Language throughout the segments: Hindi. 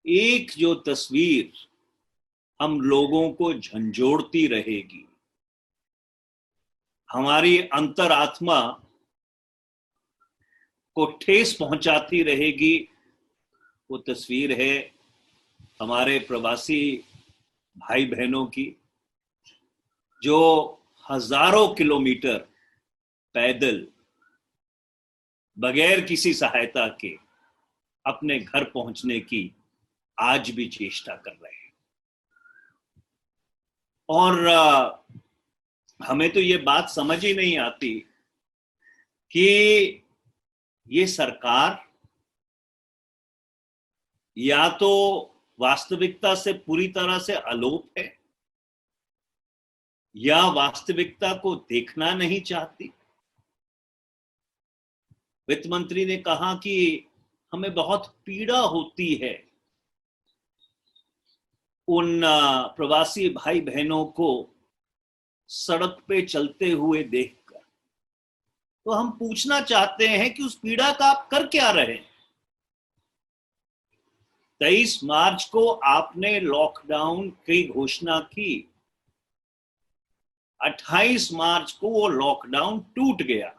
एक जो तस्वीर हम लोगों को झंझोड़ती रहेगी, हमारी अंतरात्मा को ठेस पहुंचाती रहेगी, वो तस्वीर है हमारे प्रवासी भाई बहनों की, जो हजारों किलोमीटर पैदल बगैर किसी सहायता के अपने घर पहुंचने की आज भी चेष्टा कर रहे हैं। और हमें तो ये बात समझ ही नहीं आती कि ये सरकार या तो वास्तविकता से पूरी तरह से अलोप है या वास्तविकता को देखना नहीं चाहती। वित्त मंत्री ने कहा कि हमें बहुत पीड़ा होती है उन प्रवासी भाई बहनों को सड़क पे चलते हुए देखकर। तो हम पूछना चाहते हैं कि उस पीड़ा का आप कर क्या रहे हैं? 23 मार्च को आपने लॉकडाउन की घोषणा की, 28 मार्च को वो लॉकडाउन टूट गया,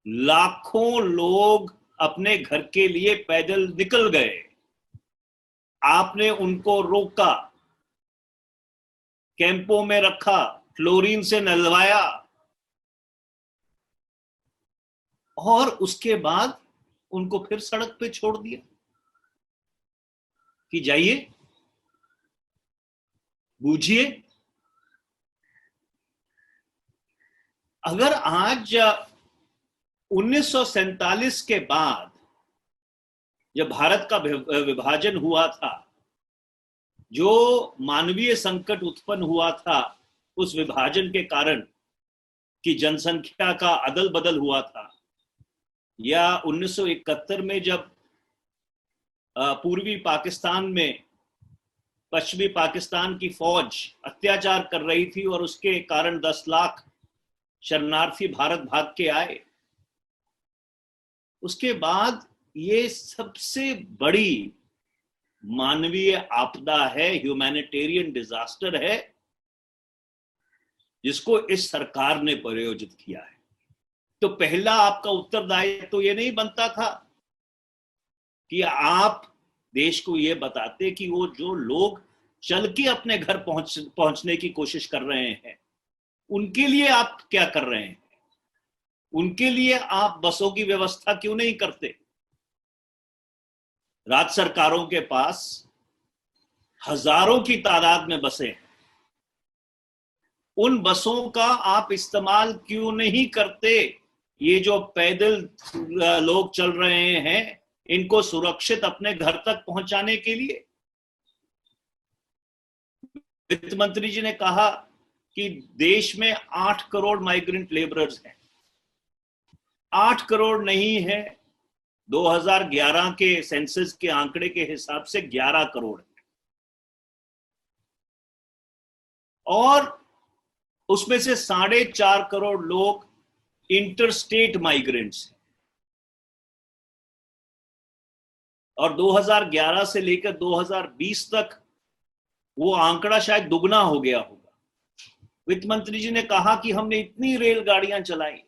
लाखों लोग अपने घर के लिए पैदल निकल गए, आपने उनको रोका, कैंपों में रखा, क्लोरीन से नहलवाया और उसके बाद उनको फिर सड़क पे छोड़ दिया कि जाइए बूझिए। अगर आज 1947 के बाद जब भारत का विभाजन हुआ था, जो मानवीय संकट उत्पन्न हुआ था उस विभाजन के कारण कि जनसंख्या का अदल बदल हुआ था, या 1971 में जब पूर्वी पाकिस्तान में पश्चिमी पाकिस्तान की फौज अत्याचार कर रही थी और उसके कारण 10 लाख शरणार्थी भारत भाग के आए, उसके बाद ये सबसे बड़ी मानवीय आपदा है, ह्यूमैनिटेरियन डिजास्टर है, जिसको इस सरकार ने प्रायोजित किया है। तो पहला आपका उत्तरदायित्व तो ये नहीं बनता था कि आप देश को ये बताते कि वो जो लोग चल के अपने घर पहुंचने की कोशिश कर रहे हैं, उनके लिए आप क्या कर रहे हैं? उनके लिए आप बसों की व्यवस्था क्यों नहीं करते? राज्य सरकारों के पास हजारों की तादाद में बसें हैं, उन बसों का आप इस्तेमाल क्यों नहीं करते? ये जो पैदल लोग चल रहे हैं, इनको सुरक्षित अपने घर तक पहुंचाने के लिए। वित्त मंत्री जी ने कहा कि देश में 8 करोड़ माइग्रेंट लेबरर्स हैं। 8 करोड़ नहीं है, 2011 के सेंसस के आंकड़े के हिसाब से 11 करोड़ है, और उसमें से 4.5 करोड़ लोग इंटरस्टेट माइग्रेंट्स हैं। और 2011 से लेकर 2020 तक वो आंकड़ा शायद दुगना हो गया होगा। वित्त मंत्री जी ने कहा कि हमने इतनी रेलगाड़ियां चलाई,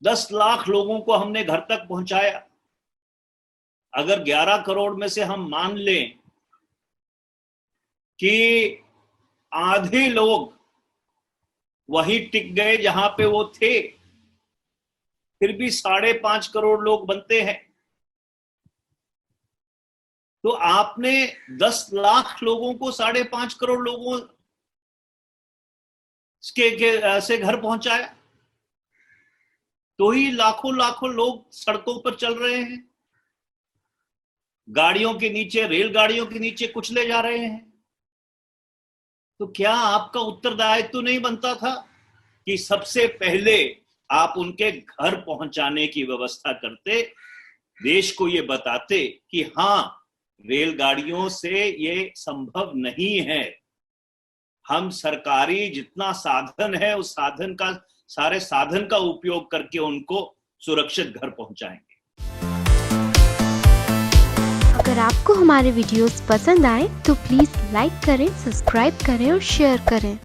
10 लाख लोगों को हमने घर तक पहुंचाया। अगर 11 करोड़ में से हम मान लें कि आधे लोग वहीं टिक गए जहां पे वो थे, फिर भी 5.5 करोड़ लोग बनते हैं। तो आपने 10 लाख लोगों को 5.5 करोड़ लोगों से घर पहुंचाया, तो ही लाखों लाखों लोग सड़कों पर चल रहे हैं, गाड़ियों के नीचे, रेलगाड़ियों के नीचे कुचले जा रहे हैं। तो क्या आपका उत्तरदायित्व तो नहीं बनता था कि सबसे पहले आप उनके घर पहुंचाने की व्यवस्था करते, देश को ये बताते कि हाँ, रेलगाड़ियों से ये संभव नहीं है, हम सरकारी जितना साधन है उस साधन का, सारे साधन का उपयोग करके उनको सुरक्षित घर पहुंचाएंगे। आपको हमारे वीडियोस पसंद आए तो प्लीज़ लाइक करें, सब्सक्राइब करें और शेयर करें।